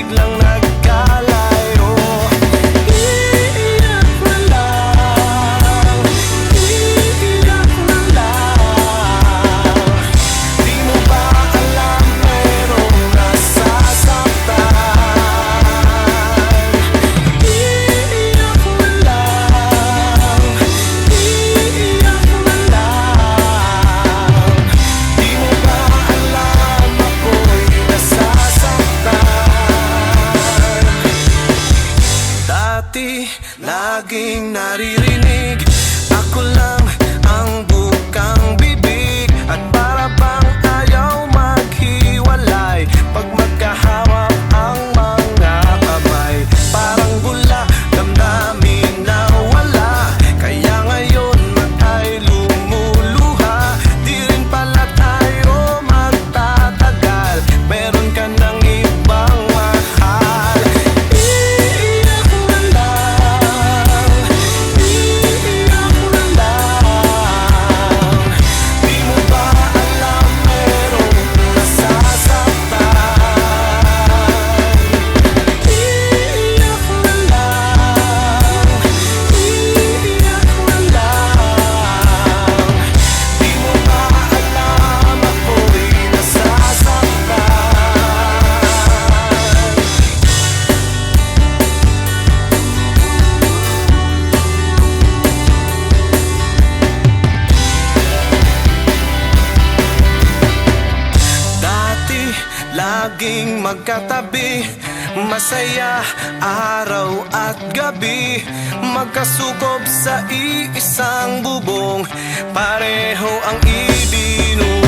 biglang nagkalayo. Iiyak na lang, iiyak na lang. Di mo ba alam merong nasasaktan? Iiyak na lang, iiyak na lang. Di mo ba alam ako'y nasasaktan? Dati laging naririnig, ako lang ang bukang bibig. At para bang ayaw maghiwalay pag magkahawak ang mga kamay. Parang bula, damdamin na wala, kaya ngayon ay lumuluha. Di rin pala tayo magtatagal, meron ka ng ibang mahal. Iiyak na lang, iiyak na lang. Di mo ba alam merong nasasaktan? Iiyak na lang, iiyak na lang. Di mo ba alam ako'y nasasaktan? Dati laging magkatabi, masaya araw at gabi, magkasukob sa iisang bubong, pareho ang ibinulong.